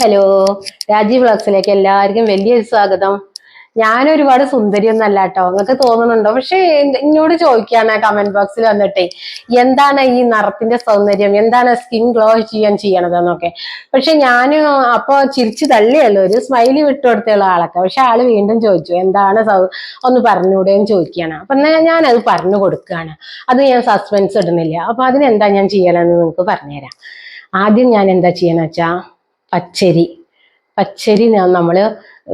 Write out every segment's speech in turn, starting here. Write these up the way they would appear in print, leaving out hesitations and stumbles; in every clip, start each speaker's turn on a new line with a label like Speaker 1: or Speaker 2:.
Speaker 1: Hello, Rajeev വ്ളോഗ്സിലേക്ക് എല്ലാവർക്കും വലിയൊരു സ്വാഗതം. ഞാനൊരുപാട് സുന്ദരിയൊന്നല്ല കേട്ടോ, നിങ്ങൾക്ക് തോന്നുന്നുണ്ടോ? പക്ഷെ എന്നോട് ചോദിക്കാണ് കമന്റ് ബോക്സിൽ വന്നിട്ടേ, എന്താണ് ഈ നിറത്തിന്റെ സൗന്ദര്യം, എന്താണ് സ്കിൻ ഗ്ലോ ചെയ്യണതെന്നൊക്കെ. പക്ഷെ ഞാൻ അപ്പൊ ചിരിച്ചു തള്ളിയല്ലോ, ഒരു സ്മൈലി വിട്ടുകൊടുത്തുള്ള ആളൊക്കെ. പക്ഷെ ആള് വീണ്ടും ചോദിച്ചു എന്താണ് ഒന്ന് പറഞ്ഞുകൂടെന്ന് ചോദിക്കുകയാണ്. അപ്പൊ ഞാനത് പറഞ്ഞു കൊടുക്കുകയാണ്. അത് ഞാൻ സസ്പെൻസ് ഇടുന്നില്ല. അപ്പൊ അതിനെന്താ ഞാൻ ചെയ്യണമെന്ന് നിങ്ങൾക്ക് പറഞ്ഞുതരാം. ആദ്യം ഞാൻ എന്താ ചെയ്യണമെന്ന് വെച്ചാ, പച്ചരി നമ്മൾ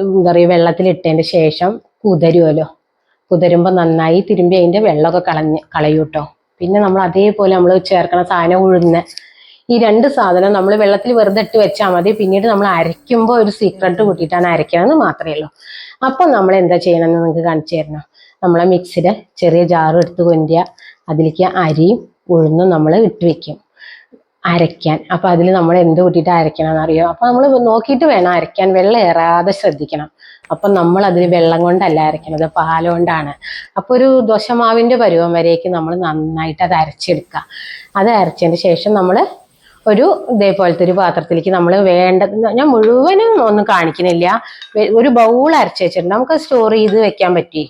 Speaker 1: എന്താ പറയുക, വെള്ളത്തിലിട്ടതിന്റെ ശേഷം കുതിരുമല്ലോ. കുതിരുമ്പോൾ നന്നായി തിരുമ്പി അതിന്റെ വെള്ളമൊക്കെ കളയൂട്ടോ. പിന്നെ നമ്മൾ അതേപോലെ നമ്മൾ ചേർക്കണ സാധനം ഉഴുന്ന്. ഈ രണ്ട് സാധനം നമ്മൾ വെള്ളത്തിൽ വെറുതെ ഇട്ട് വെച്ചാൽ മതി. പിന്നീട് നമ്മൾ അരയ്ക്കുമ്പോൾ ഒരു സീക്രട്ട് കൂട്ടിയിട്ടാണ് അരയ്ക്കണമെന്ന് മാത്രമേ ഉള്ളൂ. അപ്പം നമ്മൾ എന്താ ചെയ്യണമെന്ന് നിങ്ങൾക്ക് കാണിച്ചു തരണം. നമ്മളെ മിക്സിയുടെ ചെറിയ ജാറ് എടുത്ത് കൊണ്ടുവരിക. അതിലേക്ക് അരിയും ഉഴുന്നും നമ്മൾ ഇട്ട് വെക്കും അരയ്ക്കാൻ. അപ്പൊ അതിൽ നമ്മൾ എന്ത് കൂട്ടിയിട്ട് അരയ്ക്കണം അറിയോ? അപ്പൊ നമ്മൾ നോക്കിയിട്ട് വേണം അരയ്ക്കാൻ, വെള്ളം ഏറാതെ ശ്രദ്ധിക്കണം. അപ്പൊ നമ്മൾ അതിൽ വെള്ളം കൊണ്ടല്ല അരയ്ക്കണത്, പാൽ കൊണ്ടാണ്. അപ്പൊ ഒരു ദോശമാവിന്റെ പരുവം വരേക്ക് നമ്മൾ നന്നായിട്ട് അത് അരച്ചെടുക്കുക. അത് അരച്ചതിന് ശേഷം നമ്മൾ ഒരു ഇതേപോലത്തെ ഒരു പാത്രത്തിലേക്ക് നമ്മൾ ഞാൻ മുഴുവനും ഒന്നും കാണിക്കുന്നില്ല, ഒരു ബൗൾ അരച്ച് വെച്ചിട്ടുണ്ട്. നമുക്ക് സ്റ്റോർ ചെയ്ത് വെക്കാൻ പറ്റി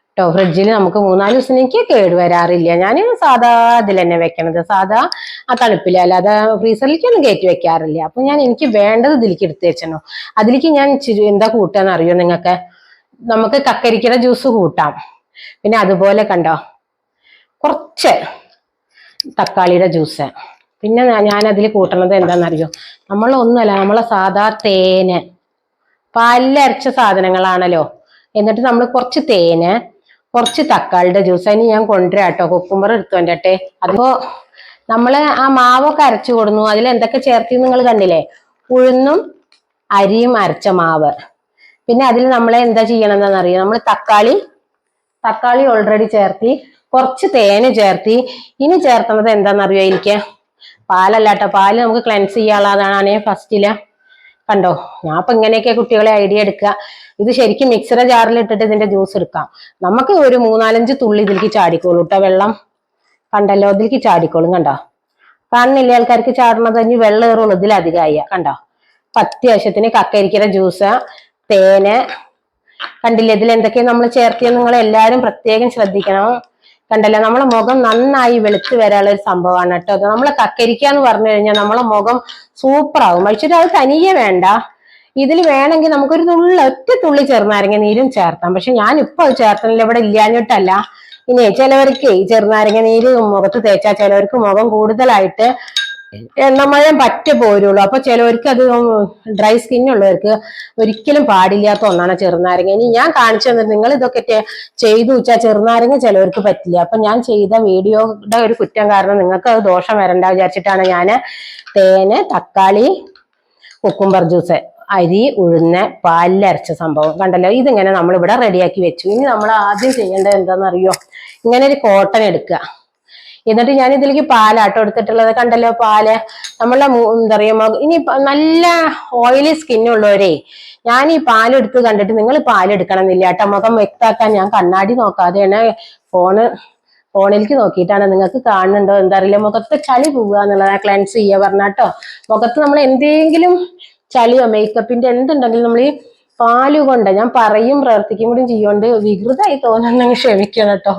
Speaker 1: കേട്ടോ. ഫ്രിഡ്ജിൽ നമുക്ക് 3-4 ദിവസത്തേക്ക് കേട് വരാറില്ല. ഞാൻ സാധാ ഇതിൽ തന്നെ വെക്കണത്, സാധാ ആ തണുപ്പില്ല, അല്ലാതെ ഫ്രീസറിലേക്കൊന്നും കയറ്റി വെക്കാറില്ല. അപ്പൊ എനിക്ക് വേണ്ടത് ഇതിലേക്ക് എടുത്ത് വെച്ചോ. അതിലേക്ക് ഞാൻ എന്താ കൂട്ടാന്ന് അറിയോ നിങ്ങൾക്ക്? നമുക്ക് കക്കരിക്കയുടെ ജ്യൂസ് കൂട്ടാം. പിന്നെ അതുപോലെ കണ്ടോ, കുറച്ച് തക്കാളിയുടെ ജ്യൂസ്. പിന്നെ ഞാൻ അതിൽ കൂട്ടണത് എന്താണെന്നറിയോ? നമ്മളൊന്നുമല്ല, നമ്മളെ സാധാ തേന്, പാലിലരച്ച സാധനങ്ങളാണല്ലോ. എന്നിട്ട് നമ്മൾ കുറച്ച് തേന്, കുറച്ച് തക്കാളിയുടെ ജ്യൂസ്. അതിന് ഞാൻ കൊണ്ടുവരാട്ടോ, കുക്കുംബർ എടുത്തു കൊണ്ടട്ടെ. അതിപ്പോ നമ്മള് ആ മാവൊക്കെ അരച്ചു കൊടുന്നു. അതിൽ എന്തൊക്കെ ചേർത്തി നിങ്ങൾ കണ്ടില്ലേ? ഉഴുന്നും അരിയും അരച്ച മാവ്. പിന്നെ അതിൽ നമ്മൾ എന്താ ചെയ്യണമെന്ന് അറിയാം? നമ്മൾ തക്കാളി ഓൾറെഡി ചേർത്തി, കുറച്ച് തേന് ചേർത്തി. ഇനി ചേർത്തുന്നത് എന്താണെന്നറിയോ? എനിക്ക് പാലല്ലാട്ടോ, പാല് നമുക്ക് ക്ലെൻസ് ചെയ്യാനുള്ളതാണ് ഫസ്റ്റില്. കണ്ടോ, ഞാൻ അപ്പൊ ഇങ്ങനെയൊക്കെ കുട്ടികളെ ഐഡിയ എടുക്കുക. ഇത് ശരിക്കും മിക്സറെ ജാറിൽ ഇട്ടിട്ട് ഇതിന്റെ ജ്യൂസ് എടുക്കാം. നമുക്ക് ഒരു 3-4 തുള്ളി ഇതിലേക്ക് ചാടിക്കോളൂ കേട്ടോ. വെള്ളം കണ്ടല്ലോ, ഇതിലേക്ക് ചാടിക്കോളും. കണ്ടോ, കാണുന്നില്ല ആൾക്കാർക്ക് ചാടണത്? ഇനി വെള്ളം ഏറുള്ളൂ ഇതിലധികമായി. കണ്ടോ, അത്യാവശ്യത്തിന് കക്കരിക്കയുടെ ജ്യൂസ്, തേന്. കണ്ടില്ലേ ഇതിൽ എന്തൊക്കെയാ നമ്മൾ ചേർത്തിയെന്ന്? നിങ്ങൾ എല്ലാവരും പ്രത്യേകം ശ്രദ്ധിക്കണം. കണ്ടല്ലോ, നമ്മളെ മുഖം നന്നായി വെളുത്ത് വരാനുള്ള ഒരു സംഭവമാണ് കേട്ടോ. നമ്മളെ കക്കരിക്ക എന്ന് പറഞ്ഞു കഴിഞ്ഞാൽ നമ്മളെ മുഖം സൂപ്പർ ആവും. പക്ഷേ അത് തനിയെ വേണ്ട, ഇതിൽ വേണമെങ്കിൽ നമുക്കൊരു ഒറ്റ തുള്ളി ചെറുനാരങ്ങ നീരും ചേർത്താം. പക്ഷെ ഞാൻ ഇപ്പൊ അത് ചേർത്തണില്ല, ഇവിടെ ഇല്ലാഞ്ഞിട്ടല്ല. ഇനി ചിലവർക്ക് ഈ ചെറുനാരങ്ങ നീര് മുഖത്ത് തേച്ചാൽ ചിലവർക്ക് മുഖം കൂടുതലായിട്ട് എണ്ണമയം പോരുള്ളൂ. അപ്പൊ ചിലവർക്ക് അത് ഡ്രൈ സ്കിന്നുള്ളവർക്ക് ഒരിക്കലും പാടില്ലാത്ത ഒന്നാണ് ചെറുനാരങ്ങ. ഇനി ഞാൻ കാണിച്ചു തന്നത് നിങ്ങൾ ഇതൊക്കെ ചെയ്തു വെച്ചാൽ ചെറുനാരങ്ങ ചിലവർക്ക് പറ്റില്ല. അപ്പൊ ഞാൻ ചെയ്ത വീഡിയോയുടെ ഒരു കുറ്റം കാരണം നിങ്ങൾക്ക് അത് ദോഷം വരണ്ട വിചാരിച്ചിട്ടാണ് ഞാൻ തേന്, തക്കാളി, കുക്കുംബർ ജ്യൂസ്, അരി, ഉഴുന്ന്, പാലിലരച്ച സംഭവം. കണ്ടല്ലോ, ഇതിങ്ങനെ നമ്മളിവിടെ റെഡിയാക്കി വെച്ചു. ഇനി നമ്മൾ ആദ്യം ചെയ്യേണ്ടത് എന്താണെന്നറിയോ? ഇങ്ങനെ ഒരു കോട്ടൺ എടുക്കുക. എന്നിട്ട് ഞാൻ ഇതിലേക്ക് പാലാട്ടോ എടുത്തിട്ടുള്ളത്. കണ്ടല്ലോ, പാല് നമ്മളെ എന്താ പറയുക, ഇനി നല്ല ഓയിലി സ്കിന്നുള്ളവരെ ഞാൻ ഈ പാലെടുത്ത് കണ്ടിട്ട് നിങ്ങൾ പാലെടുക്കണം എന്നില്ല കേട്ടോ. മുഖം വ്യക്താക്കാൻ ഞാൻ കണ്ണാടി നോക്കാതെയാണ്, ഫോണിലേക്ക് നോക്കിയിട്ടാണ്. നിങ്ങൾക്ക് കാണുന്നുണ്ടോ എന്താ അറിയില്ല, മുഖത്ത് ചളി പോവുക എന്നുള്ളത് ക്ലെൻസ് ചെയ്യുക പറഞ്ഞാട്ടോ. മുഖത്ത് നമ്മൾ എന്തെങ്കിലും ചളിയോ മേക്കപ്പിന്റെ എന്തുണ്ടെങ്കിലും നമ്മൾ ഈ പാല് കൊണ്ട്, ഞാൻ പറയും പ്രവർത്തിക്കും കൂടി ചെയ്യുകൊണ്ട് വികൃതമായി തോന്നുന്നെങ്കിൽ ക്ഷമിക്കണം കേട്ടോ.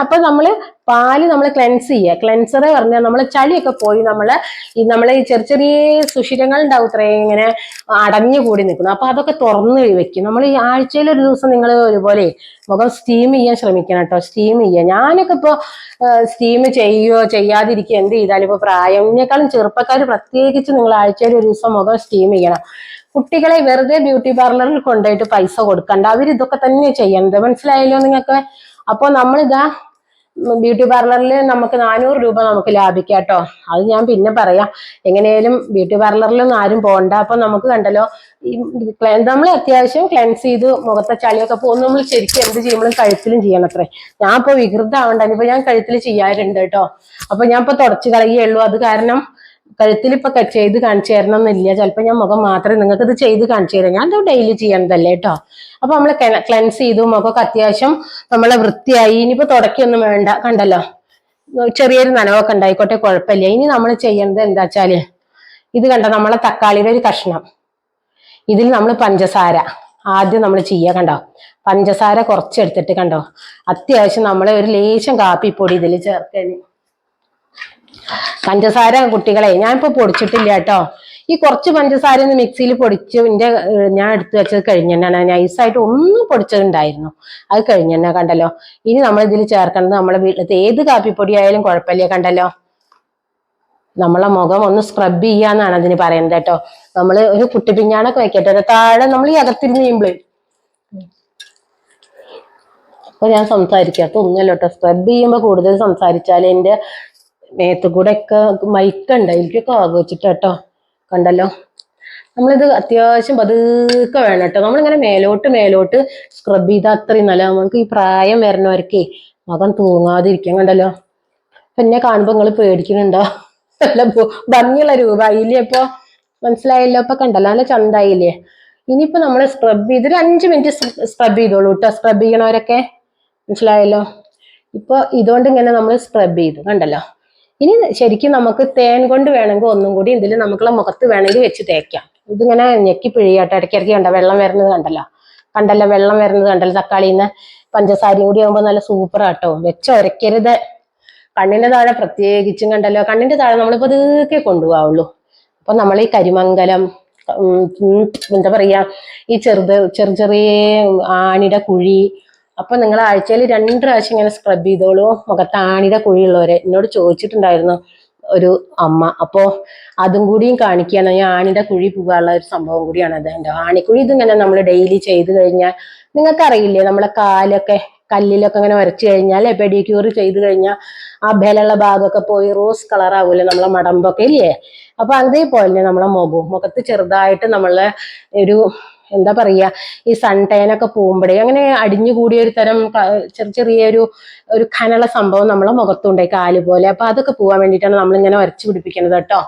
Speaker 1: അപ്പൊ നമ്മള് പാല് നമ്മൾ ക്ലെൻസ് ചെയ്യുക. ക്ലെൻസറെ പറഞ്ഞാൽ നമ്മളെ ചളിയൊക്കെ പോയി നമ്മളെ ഈ ചെറിയ ചെറിയ സുഷിരങ്ങൾ ഉണ്ടാവും, ഇത്രയും ഇങ്ങനെ അടഞ്ഞു കൂടി നിൽക്കുന്നു. അപ്പൊ അതൊക്കെ തുറന്നു വെക്കും. നമ്മൾ ഈ ആഴ്ചയിൽ ഒരു ദിവസം നിങ്ങൾ ഒരുപോലെ മുഖം സ്റ്റീം ചെയ്യാൻ ശ്രമിക്കണം കേട്ടോ. സ്റ്റീം ചെയ്യുക. ഞാനൊക്കെ ഇപ്പൊ സ്റ്റീം ചെയ്യുകയോ ചെയ്യാതിരിക്കുക എന്ത് ചെയ്താലും ഇപ്പൊ പ്രായത്തിനേക്കാളും ചെറുപ്പക്കാർ പ്രത്യേകിച്ച് നിങ്ങൾ ആഴ്ചയിൽ ഒരു ദിവസം മുഖം സ്റ്റീം ചെയ്യണം. കുട്ടികളെ വെറുതെ ബ്യൂട്ടി പാർലറിൽ കൊണ്ടുപോയിട്ട് പൈസ കൊടുക്കണ്ട, അവരിതൊക്കെ തന്നെ ചെയ്യണത്. മനസ്സിലായല്ലോ നിങ്ങൾക്ക്? അപ്പൊ നമ്മളിതാ ബ്യൂട്ടി പാർലറിൽ നമുക്ക് 400 രൂപ നമുക്ക് ലാഭിക്കാം കേട്ടോ. അത് ഞാൻ പിന്നെ പറയാം. എങ്ങനെയാലും ബ്യൂട്ടി പാർലറിലൊന്നും ആരും പോകണ്ട. അപ്പൊ നമുക്ക് കണ്ടല്ലോ, നമ്മൾ അത്യാവശ്യം ക്ലെൻസ് ചെയ്ത് മുഖത്തെ ചളിയൊക്കെ പോകും. നമ്മൾ ശരിക്കും എന്ത് ചെയ്യുമ്പോഴും കഴുത്തിലും ചെയ്യണം അത്രേ. ഞാൻ ഇപ്പൊ വികൃതമാവണ്ട, ഇപ്പൊ ഞാൻ കഴുത്തിൽ ചെയ്യാറുണ്ട് കേട്ടോ. അപ്പൊ ഞാൻ ഇപ്പൊ തുടച്ചു കളയുള്ളൂ. അത് കാരണം കഴുത്തിൽ ഇപ്പൊ ചെയ്ത് കാണിച്ചു തരണം എന്നില്ല. ചിലപ്പോ ഞാൻ മുഖം മാത്രമേ നിങ്ങൾക്ക് ഇത് ചെയ്ത് കാണിച്ചു തരാം. ഞാൻ ഇത് ഡെയിലി ചെയ്യണതല്ലേ കേട്ടോ. അപ്പൊ നമ്മൾ ക്ലെൻസ് ചെയ്തു, മുഖമൊക്കെ അത്യാവശ്യം നമ്മളെ വൃത്തിയായി. ഇനിയിപ്പോ തുടക്കൊന്നും വേണ്ട. കണ്ടല്ലോ, ചെറിയൊരു നനവൊക്കെ ഉണ്ടായിക്കോട്ടെ, കുഴപ്പമില്ല. ഇനി നമ്മൾ ചെയ്യേണ്ടത് എന്താ വെച്ചാല്, ഇത് കണ്ടോ, നമ്മളെ തക്കാളിയുടെ ഒരു കഷ്ണം. ഇതിൽ നമ്മൾ പഞ്ചസാര ആദ്യം നമ്മൾ ചെയ്യുക. കണ്ടോ, പഞ്ചസാര കുറച്ചെടുത്തിട്ട് കണ്ടോ, അത്യാവശ്യം നമ്മൾ ഒരു ലേശം കാപ്പിപ്പൊടി ഇതിൽ ചേർക്കാൻ. പഞ്ചസാര കുട്ടികളെ ഞാനിപ്പോ പൊടിച്ചിട്ടില്ല കേട്ടോ. ഈ കുറച്ച് പഞ്ചസാര ഒന്ന് മിക്സിയിൽ പൊടിച്ച് ഞാൻ എടുത്തു വെച്ചത് കഴിഞ്ഞെന്നാണ്. നൈസായിട്ട് ഒന്നും പൊടിച്ചതുണ്ടായിരുന്നു, അത് കഴിഞ്ഞെന്നാ. കണ്ടല്ലോ, ഇനി നമ്മൾ ഇതിൽ ചേർക്കേണ്ടത് നമ്മളെ വീട്ടിലത്തെ ഏത് കാപ്പിപ്പൊടി ആയാലും കുഴപ്പമില്ല. കണ്ടല്ലോ, നമ്മളെ മുഖം ഒന്ന് സ്ക്രബ് ചെയ്യാന്നാണ് അതിന് പറയുന്നത് കേട്ടോ. നമ്മൾ ഒരു കുട്ടിപ്പിഞ്ഞാണൊക്കെ വെക്കട്ടെ താഴെ നമ്മൾ ഈ അകത്തിരുന്ന് ചെയ്യുമ്പോൾ. അപ്പൊ ഞാൻ സംസാരിക്കാത്ത ഒന്നുമല്ല കേട്ടോ. സ്ക്രബ് ചെയ്യുമ്പോൾ കൂടുതൽ സംസാരിച്ചാൽ എൻ്റെ മേത്ത് കൂടെ ഒക്കെ മൈക്കുണ്ട്, എനിക്കൊക്കെ ആഘോഷിച്ചിട്ട് കേട്ടോ. കണ്ടല്ലോ, നമ്മളിത് അത്യാവശ്യം പതുക്കെ വേണം കേട്ടോ. നമ്മളിങ്ങനെ മേലോട്ട് സ്ക്രബ് ചെയ്താൽ അത്രയും നല്ല. നമ്മൾക്ക് ഈ പ്രായം വരുന്നവർക്ക് മകൻ തൂങ്ങാതിരിക്കാൻ. കണ്ടല്ലോ, എന്നെ കാണുമ്പോ നിങ്ങൾ പേടിക്കുന്നുണ്ടോ? നല്ല ഭംഗിയുള്ള രൂപമായില്ലേ ഇപ്പൊ? മനസ്സിലായല്ലോ ഇപ്പൊ? കണ്ടല്ലോ, നല്ല ചന്തായില്ലേ? ഇനിയിപ്പോ നമ്മൾ സ്ക്രബ് ചെയ്ത് ഒരു 5 മിനിറ്റ് സ്ക്രബ് ചെയ്തോളൂ കേട്ടോ, സ്ക്രബ് ചെയ്യണവരൊക്കെ. മനസ്സിലായല്ലോ? ഇപ്പൊ ഇതുകൊണ്ട് ഇങ്ങനെ നമ്മൾ സ്ക്രബ് ചെയ്തു. കണ്ടല്ലോ, ഇനി ശരിക്കും നമുക്ക് തേൻ കൊണ്ട് വേണമെങ്കിൽ ഒന്നും കൂടി ഇതിൽ നമുക്കുള്ള മുഖത്ത് വേണമെങ്കിൽ വെച്ച് തേക്കാം. ഇതിങ്ങനെ ഞെക്കി പിഴിയാട്ടോ, ഇടയ്ക്കിടയ്ക്ക് കണ്ടോ വെള്ളം വരുന്നത്. കണ്ടല്ലോ വെള്ളം വരുന്നത് കണ്ടല്ലോ. തക്കാളിന്ന് പഞ്ചസാരയും കൂടി ആകുമ്പോൾ നല്ല സൂപ്പറാട്ടോ. വെച്ച് ഉരയ്ക്കരുത്. കണ്ണിന്റെ താഴെ പ്രത്യേകിച്ചും. കണ്ടല്ലോ, കണ്ണിന്റെ താഴെ നമ്മളിപ്പോ ഇതൊക്കെ കൊണ്ടുപോകാവുള്ളൂ. അപ്പൊ നമ്മൾ ഈ കരിമംഗലം, എന്താ പറയാ, ഈ ചെറിയ ആണിയുടെ കുഴി, അപ്പൊ നിങ്ങൾ ആഴ്ചയിൽ 2 പ്രാവശ്യം ഇങ്ങനെ സ്ക്രബ് ചെയ്തോളൂ. മുഖത്ത് ആണിയുടെ കുഴിയുള്ളവരെ എന്നോട് ചോദിച്ചിട്ടുണ്ടായിരുന്നു ഒരു അമ്മ. അപ്പോ അതും കൂടിയും കാണിക്കുകയാണ്. ഈ ആണിയുടെ കുഴി പോകാനുള്ള ഒരു സംഭവം കൂടിയാണ് അത്. എൻ്റെ ആണിക്കുഴി ഇതിങ്ങനെ നമ്മൾ ഡെയിലി ചെയ്ത് കഴിഞ്ഞാൽ, നിങ്ങൾക്കറിയില്ലേ, നമ്മളെ കാലൊക്കെ കല്ലിലൊക്കെ ഇങ്ങനെ വരച്ചു കഴിഞ്ഞാൽ, പെഡിക്യൂർ ചെയ്ത് കഴിഞ്ഞാൽ ആ ബലമുള്ള ഭാഗമൊക്കെ പോയി റോസ് കളർ ആവൂല്ലേ നമ്മളെ മടമ്പൊക്കെ ഇല്ലേ? അപ്പൊ അതേപോലെ നമ്മളെ മുഖത്ത് ചെറുതായിട്ട് നമ്മളെ ഒരു എന്താ പറയാ, ഈ സൺ ടൈൻ ഒക്കെ പോകുമ്പോഴേ അങ്ങനെ അടിഞ്ഞുകൂടിയ ഒരു തരം ചെറിയൊരു കനള സംഭവം നമ്മളെ മുഖത്തുണ്ടായി, കാല് പോലെ. അപ്പൊ അതൊക്കെ പോകാൻ വേണ്ടിയിട്ടാണ് നമ്മളിങ്ങനെ വരച്ചു പിടിപ്പിക്കുന്നത് കേട്ടോ.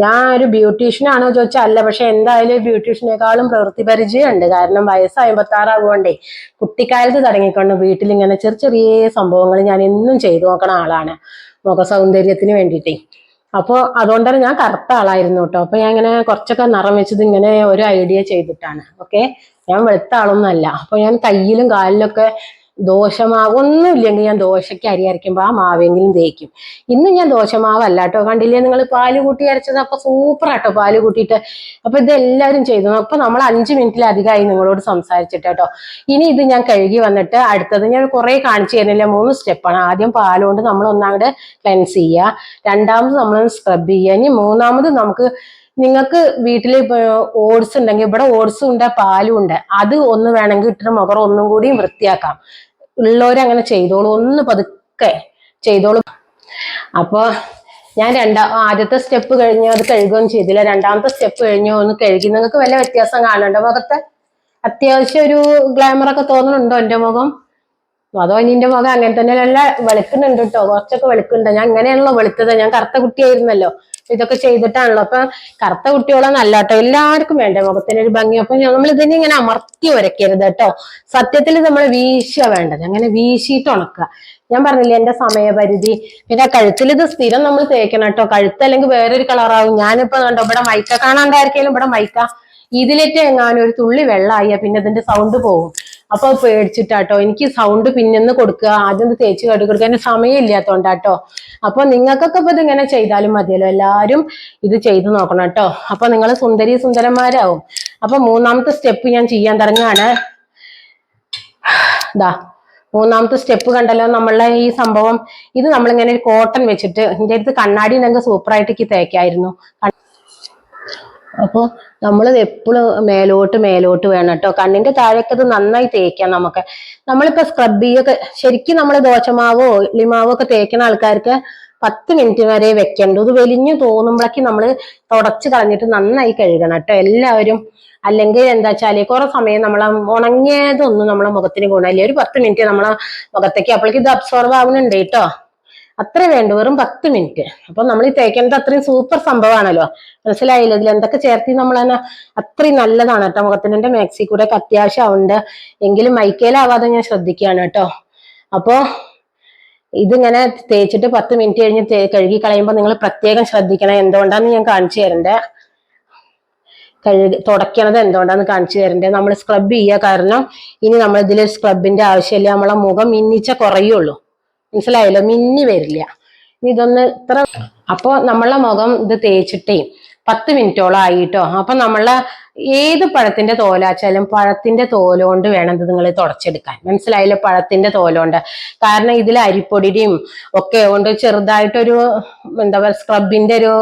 Speaker 1: ഞാൻ ഒരു ബ്യൂട്ടീഷ്യൻ ആണോ ചോദിച്ചാൽ അല്ല, പക്ഷെ എന്തായാലും ബ്യൂട്ടീഷ്യനേക്കാളും പ്രവൃത്തി പരിചയം ഉണ്ട്. കാരണം വയസ്സ് 56 ആകുകൊണ്ടേ കുട്ടിക്കാലത്ത് തുടങ്ങിക്കൊണ്ട് വീട്ടിലിങ്ങനെ ചെറിയ സംഭവങ്ങൾ ഞാൻ എന്നും ചെയ്തു നോക്കണ ആളാണ് മുഖ സൗന്ദര്യത്തിന് വേണ്ടിയിട്ടേ. അപ്പോൾ അതുകൊണ്ടാണ് ഞാൻ കറുത്ത ആളായിരുന്നു കേട്ടോ. അപ്പൊ ഞാൻ ഇങ്ങനെ കുറച്ചൊക്കെ നിറം വെച്ചത് ഇങ്ങനെ ഒരു ഐഡിയ ചെയ്തിട്ടാണ്. ഓക്കെ, ഞാൻ വെളുത്ത ആളൊന്നും അല്ല. അപ്പൊ ഞാൻ കയ്യിലും കാലിലൊക്കെ ദോശമാവ് ഒന്നും ഇല്ലെങ്കിൽ ഞാൻ ദോശയ്ക്ക് അരി അരയ്ക്കുമ്പോൾ ആ മാവെങ്കിലും തേക്കും. ഇന്ന് ഞാൻ ദോശമാവല്ല കേട്ടോ. കണ്ടില്ലേ നിങ്ങൾ, പാല് കൂട്ടി അരച്ചത്. അപ്പൊ സൂപ്പറാട്ടോ പാല് കൂട്ടിയിട്ട്. അപ്പൊ ഇത് എല്ലാവരും ചെയ്തു. അപ്പൊ നമ്മൾ 5 മിനിറ്റിലധികമായി നിങ്ങളോട് സംസാരിച്ചിട്ട് കേട്ടോ. ഇനി ഇത് ഞാൻ കഴുകി വന്നിട്ട് അടുത്തത് ഞാൻ കുറെ കാണിച്ചു തരുന്നില്ല. 3 സ്റ്റെപ്പാണ്. ആദ്യം പാലുകൊണ്ട് നമ്മൾ ഒന്നാമത് ക്ലെൻസ് ചെയ്യുക, രണ്ടാമത് നമ്മൾ സ്ക്രബ് ചെയ്യുക, ഇനി മൂന്നാമത് നമുക്ക്, നിങ്ങൾക്ക് വീട്ടിൽ ഓട്സ് ഉണ്ടെങ്കിൽ, ഇവിടെ ഓട്സും ഉണ്ട് പാലും ഉണ്ട്, അത് ഒന്ന് വേണമെങ്കിൽ ഇട്ടിട്ട് മുഖം ഒന്നും കൂടി വൃത്തിയാക്കാം. ഉള്ളവരങ്ങനെ ചെയ്തോളൂ, ഒന്ന് പതുക്കെ ചെയ്തോളൂ. അപ്പൊ ഞാൻ ആദ്യത്തെ സ്റ്റെപ്പ് കഴിഞ്ഞു, അത് കഴുകുകയും ചെയ്തില്ല. രണ്ടാമത്തെ സ്റ്റെപ്പ് കഴിഞ്ഞു, ഒന്ന് കഴുകി. നിങ്ങൾക്ക് വല്ല വ്യത്യാസം കാണുന്നുണ്ടോ മുഖത്ത്? അത്യാവശ്യം ഒരു ഗ്ലാമറൊക്കെ തോന്നുന്നുണ്ടോ എൻ്റെ മുഖം? അതോ നിന്റെ മുഖം അങ്ങനെ തന്നെ അല്ല വെളുക്കുന്നുണ്ട് കേട്ടോ, കുറച്ചൊക്കെ വെളുക്കുന്നുണ്ട്. ഞാൻ ഇങ്ങനെയാണല്ലോ വെളുത്തത്, ഞാൻ കറുത്ത കുട്ടിയായിരുന്നല്ലോ. ഇതൊക്കെ ചെയ്തിട്ടാണല്ലോ. അപ്പൊ കറുത്ത കുട്ടികളൊന്നല്ല കേട്ടോ, എല്ലാവർക്കും വേണ്ട മുഖത്തിനൊരു ഭംഗി. അപ്പൊ നമ്മൾ ഇതിനെ ഇങ്ങനെ അമർത്തി ഉരയ്ക്കരുത് കേട്ടോ. സത്യത്തിൽ നമ്മൾ വീശുക വേണ്ടത്, അങ്ങനെ വീശിയിട്ട് ഉണക്കുക. ഞാൻ പറഞ്ഞില്ലേ എന്റെ സമയപരിധി. പിന്നെ കഴുത്തിൽ ഇത് സ്ഥിരം നമ്മൾ തേക്കണം കേട്ടോ. കഴുത്ത് അല്ലെങ്കിൽ വേറൊരു കളറാവും. ഞാനിപ്പോ കണ്ടോ ഇവിടെ മൈക്ക കാണാണ്ടായിരിക്കും, ഇവിടെ മൈക്ക ഇതിലേക്ക് എങ്ങാനും ഒരു തുള്ളി വെള്ളമായ പിന്നെ ഇതിന്റെ സൗണ്ട് പോകും. അപ്പൊ പേടിച്ചിട്ടാട്ടോ എനിക്ക് സൗണ്ട് പിന്നെന്ന് കൊടുക്കുക, ആദ്യം തേച്ച് കടി കൊടുക്കുക, എന്റെ സമയം ഇല്ലാത്തോണ്ടാട്ടോ. അപ്പൊ നിങ്ങൾക്കൊക്കെ ഇപ്പൊ ഇതിങ്ങനെ ചെയ്താലും മതിയല്ലോ. എല്ലാരും ഇത് ചെയ്തു നോക്കണം കേട്ടോ. അപ്പൊ നിങ്ങൾ സുന്ദരന്മാരാവും. അപ്പൊ മൂന്നാമത്തെ സ്റ്റെപ്പ് ഞാൻ ചെയ്യാൻ തുടങ്ങുകയാണ്. മൂന്നാമത്തെ സ്റ്റെപ്പ് കണ്ടല്ലോ, നമ്മളെ ഈ സംഭവം. ഇത് നമ്മളിങ്ങനെ ഒരു കോട്ടൺ വെച്ചിട്ട്, എൻ്റെ അടുത്ത് കണ്ണാടി ഉണ്ടെങ്കിൽ സൂപ്പറായിട്ട് തേക്കായിരുന്നു. അപ്പോൾ നമ്മളിത് എപ്പോഴും മേലോട്ട് വേണം കേട്ടോ. കണ്ണിന്റെ താഴേക്ക് ഇത് നന്നായി തേക്കാം. നമ്മളിപ്പോ സ്ക്രബ് ചെയ്യൊക്കെ ശരിക്കും നമ്മൾ ദോശമാവോ ഇഡ്ലിമാവോ ഒക്കെ തേക്കുന്ന ആൾക്കാർക്ക് 10 മിനിറ്റ് വരെ വെക്കണ്ടു. ഇത് വലിഞ്ഞു തോന്നുമ്പോഴേക്ക് നമ്മൾ തുടച്ച് കളഞ്ഞിട്ട് നന്നായി കഴുകണം കേട്ടോ എല്ലാവരും. അല്ലെങ്കിൽ എന്താ വെച്ചാല് കുറെ സമയം നമ്മളെ ഉണങ്ങിയതൊന്നും നമ്മളെ മുഖത്തിന് ഗുണമില്ല. ഒരു 10 മിനിറ്റ് നമ്മളെ മുഖത്തേക്ക് അപ്പോഴേക്ക് ഇത് അബ്സോർവ് ആവുന്നുണ്ട് കേട്ടോ. അത്രേ വേണ്ടു, വെറും 10 മിനിറ്റ്. അപ്പൊ നമ്മൾ ഈ തേക്കേണ്ടത് അത്രയും സൂപ്പർ സംഭവമാണല്ലോ. മനസ്സിലായില്ലോ? ഇതിൽ എന്തൊക്കെ ചേർത്തി നമ്മൾ തന്നെ അത്രയും നല്ലതാണ് കേട്ടോ മുഖത്തിന്. എന്റെ മാക്സി കൂടെ ഒക്കെ അത്യാവശ്യമുണ്ട്, എങ്കിലും മൈക്കയിലാവാതെ ഞാൻ ശ്രദ്ധിക്കുകയാണ് കേട്ടോ. അപ്പോ ഇതിങ്ങനെ തേച്ചിട്ട് 10 മിനിറ്റ് കഴിഞ്ഞ് കഴുകി കളയുമ്പോൾ നിങ്ങൾ പ്രത്യേകം ശ്രദ്ധിക്കണം. എന്തുകൊണ്ടാന്ന് ഞാൻ കാണിച്ചു തരണ്ടേ. തുടയ്ക്കണത് എന്തുകൊണ്ടാന്ന് കാണിച്ചു തരണ്ടേ. നമ്മൾ സ്ക്രബ് ചെയ്യുക, കാരണം ഇനി നമ്മൾ ഇതിൽ സ്ക്രബിന്റെ ആവശ്യമില്ല, നമ്മളെ മുഖം മിന്നിച്ച കുറയുള്ളൂ. മനസ്സിലായല്ലോ, മിന്നി വരില്ല. ഇതൊന്ന് ഇത്ര അപ്പൊ നമ്മളെ മുഖം ഇത് തേച്ചിട്ടേ 10 മിനിറ്റോളം ആയിട്ടോ. അപ്പൊ നമ്മളെ ഏത് പഴത്തിന്റെ തോലാച്ചാലും പഴത്തിന്റെ തോലുകൊണ്ട് വേണം ഇത് നിങ്ങൾ തുടച്ചെടുക്കാൻ. മനസ്സിലായല്ലോ, പഴത്തിന്റെ തോലുകൊണ്ട്. കാരണം ഇതിൽ അരിപ്പൊടിയും ഒക്കെ കൊണ്ട് ചെറുതായിട്ടൊരു എന്താ പറയുക സ്ക്രബിന്റെ ഒരു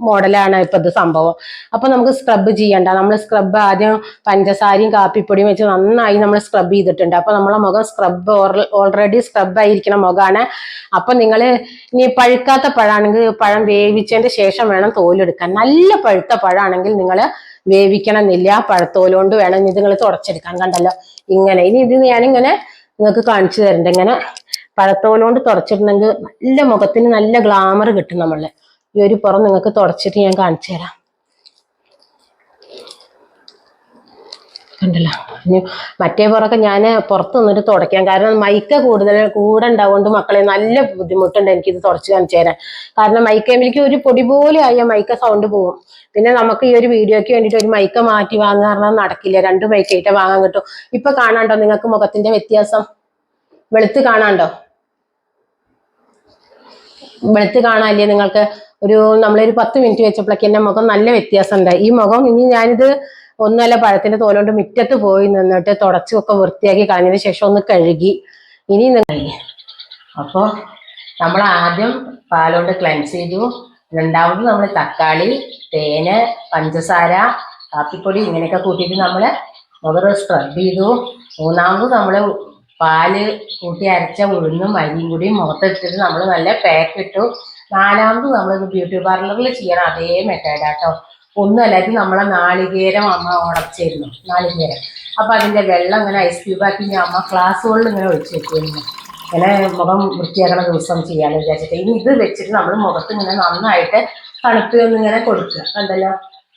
Speaker 1: മോഡലാണ് ഇപ്പൊ ഇത് സംഭവം. അപ്പൊ നമുക്ക് സ്ക്രബ് ചെയ്യണ്ട. നമ്മൾ സ്ക്രബ് ആദ്യം പഞ്ചസാരയും കാപ്പിപ്പൊടിയും വെച്ച് നന്നായി നമ്മൾ സ്ക്രബ് ചെയ്തിട്ടുണ്ട്. അപ്പൊ നമ്മളെ മുഖം സ്ക്രബ് ഓൾറെഡി സ്ക്രബ് ആയിരിക്കണ മുഖമാണ്. അപ്പൊ നിങ്ങൾ ഇനി പഴുക്കാത്ത പഴമാണെങ്കിൽ പഴം വേവിച്ചതിന്റെ ശേഷം വേണം തോലെടുക്കാൻ. നല്ല പഴുത്ത പഴമാണെങ്കിൽ നിങ്ങൾ വേവിക്കണം എന്നില്ല, പഴത്തോലുകൊണ്ട് വേണം ഇത് നിങ്ങൾ തുടച്ചെടുക്കാൻ. കണ്ടല്ലോ ഇങ്ങനെ. ഇനി ഇത് ഞാനിങ്ങനെ നിങ്ങൾക്ക് കാണിച്ചു തരണ്ട. ഇങ്ങനെ പഴത്തോലുകൊണ്ട് തുടച്ചിട്ടുണ്ടെങ്കിൽ നല്ല മുഖത്തിന് നല്ല ഗ്ലാമർ കിട്ടും. നമ്മള് ഈ ഒരു പുറം നിങ്ങൾക്ക് തുടച്ചിട്ട് ഞാൻ കാണിച്ചു തരാം. കണ്ടല്ലോ. ഇനി മറ്റേ പുറമൊക്കെ ഞാൻ പുറത്ത് നിന്നിട്ട് തുടയ്ക്കാം, കാരണം മൈക്ക കൂടെ ഉണ്ടാവുകൊണ്ട് മക്കളെ നല്ല ബുദ്ധിമുട്ടുണ്ട് എനിക്കിത് തുടച്ച് കാണിച്ചു തരാൻ. കാരണം മൈക്കയിലേക്ക് ഒരു പൊടി പോലെ ആയ മൈക്ക സൗണ്ട് പോകും. പിന്നെ നമുക്ക് ഈ ഒരു വീഡിയോയ്ക്ക് വേണ്ടിയിട്ട് ഒരു മൈക്ക മാറ്റി വാങ്ങുക പറഞ്ഞാൽ നടക്കില്ല. 2 മൈക്കായിട്ട് വാങ്ങാൻ കിട്ടും. ഇപ്പൊ കാണാണ്ടോ നിങ്ങൾക്ക് മുഖത്തിന്റെ വ്യത്യാസം? വെളുത്ത് കാണാണ്ടോ? വെളുത്ത് കാണാല്ലേ നിങ്ങൾക്ക്? നമ്മളൊരു 10 മിനിറ്റ് വെച്ചപ്പോഴേക്ക് എന്റെ മുഖം നല്ല വ്യത്യാസം ഉണ്ടായി. ഈ മുഖം ഇനി ഞാനിത് ഒന്നുമല്ല, പഴത്തിന്റെ തോലുകൊണ്ട് മുറ്റത്ത് പോയി നിന്നിട്ട് തുടച്ചൊക്കെ വൃത്തിയാക്കി കളഞ്ഞതിന് ശേഷം ഒന്ന് കഴുകി. ഇനി അപ്പോൾ നമ്മൾ ആദ്യം പാലുകൊണ്ട് ക്ലെൻസ് ചെയ്തു. രണ്ടാമത് നമ്മൾ തക്കാളി, തേന്, പഞ്ചസാര, കാപ്പിപ്പൊടി ഇങ്ങനെയൊക്കെ കൂട്ടിയിട്ട് നമ്മൾ മുഖം സ്ക്രബ് ചെയ്തു. മൂന്നാമത് നമ്മൾ പാല് കൂട്ടി അരച്ച ഉഴുന്നും അരിയും കൂടി മുഖത്തിട്ടിട്ട് നമ്മൾ നല്ല പാക്ക് ഇട്ടു. നാലാമത് നമ്മൾ ബ്യൂട്ടി പാർലറിൽ ചെയ്യണം അതേ മെത്തേഡാട്ടോ. ഒന്നുമല്ല, ഇത് നമ്മളെ നാളികേരം അമ്മ ഉടച്ചിരുന്നു, നാളികേരം. അപ്പൊ അതിന്റെ വെള്ളം ഇങ്ങനെ ഐസ് ക്യൂബാക്കി ഞാൻ അമ്മ ഗ്ലാസ്സുകളിൽ ഇങ്ങനെ ഒഴിച്ചു വെച്ചിരുന്നു. ഇങ്ങനെ മുഖം വൃത്തിയാക്കണ ദിവസം ചെയ്യാന്ന് വിചാരിച്ചിട്ട്. ഇനി ഇത് വെച്ചിട്ട് നമ്മൾ മുഖത്ത് ഇങ്ങനെ നന്നായിട്ട് തണുപ്പിങ്ങനെ കൊടുക്കുക. കണ്ടല്ലോ.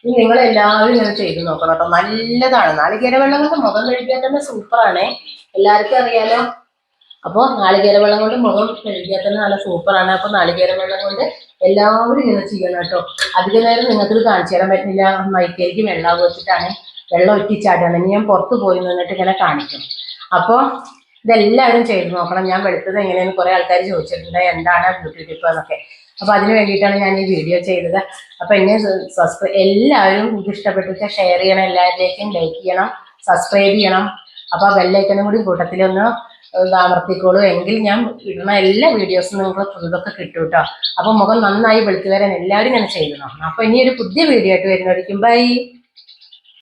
Speaker 1: ഇനി നിങ്ങൾ എല്ലാവരും ഇങ്ങനെ ചെയ്ത് നോക്കണം കേട്ടോ, നല്ലതാണ്. നാളികേര വെള്ളം കൊണ്ട് മുഖം കഴുകിയാൽ തന്നെ സൂപ്പറാണേ, എല്ലാവർക്കും അറിയാലോ. അപ്പോൾ നാളികേര വെള്ളം കൊണ്ട് മുഖം കഴുകിയാൽ തന്നെ നല്ല സൂപ്പറാണ്. അപ്പോൾ നാളികേര വെള്ളം കൊണ്ട് എല്ലാവരും ഇങ്ങനെ ചെയ്യണം കേട്ടോ. അധിക നേരം നിങ്ങൾക്ക് ഇത് കാണിച്ചു തരാൻ പറ്റില്ല, മൈക്കേലേക്ക് വെള്ളം വെച്ചിട്ടാണ്, വെള്ളം ഒറ്റിച്ചാട്ടാണ്. ഇനി ഞാൻ പുറത്ത് പോയി നിന്നിട്ട് ഇങ്ങനെ കാണിക്കും. അപ്പോൾ ഇതെല്ലാവരും ചെയ്ത് നോക്കണം. ഞാൻ വെളുത്തത് എങ്ങനെയെന്ന് കുറേ ആൾക്കാർ ചോദിച്ചിട്ടുണ്ട്, എന്താണ് ബ്യൂട്ടി ടിപ്പ് എന്നൊക്കെ. അപ്പോൾ അതിന് വേണ്ടിയിട്ടാണ് ഞാൻ ഈ വീഡിയോ ചെയ്തത്. അപ്പോൾ എന്നെ എല്ലാവരും ഇത് ഇഷ്ടപ്പെട്ടിട്ട് ഷെയർ ചെയ്യണം, എല്ലാവരിലേക്കും ലൈക്ക് ചെയ്യണം, സബ്സ്ക്രൈബ് ചെയ്യണം. അപ്പോൾ ആ ബെല്ലൈക്കനും കൂടി കൂട്ടത്തിലൊന്ന് അമർത്തിക്കോളൂ, എങ്കിൽ ഞാൻ ഇടുന്ന എല്ലാ വീഡിയോസും നിങ്ങൾക്ക് ഇതൊക്കെ കിട്ടും കേട്ടോ. അപ്പോൾ മുഖം നന്നായി വെളുത്തു വരാൻ എല്ലാവരും ഞാൻ ചെയ്തു നോക്കണം. അപ്പോൾ ഇനി ഒരു പുതിയ വീഡിയോ ആയിട്ട് വരുന്നതായിരിക്കും. ബൈ.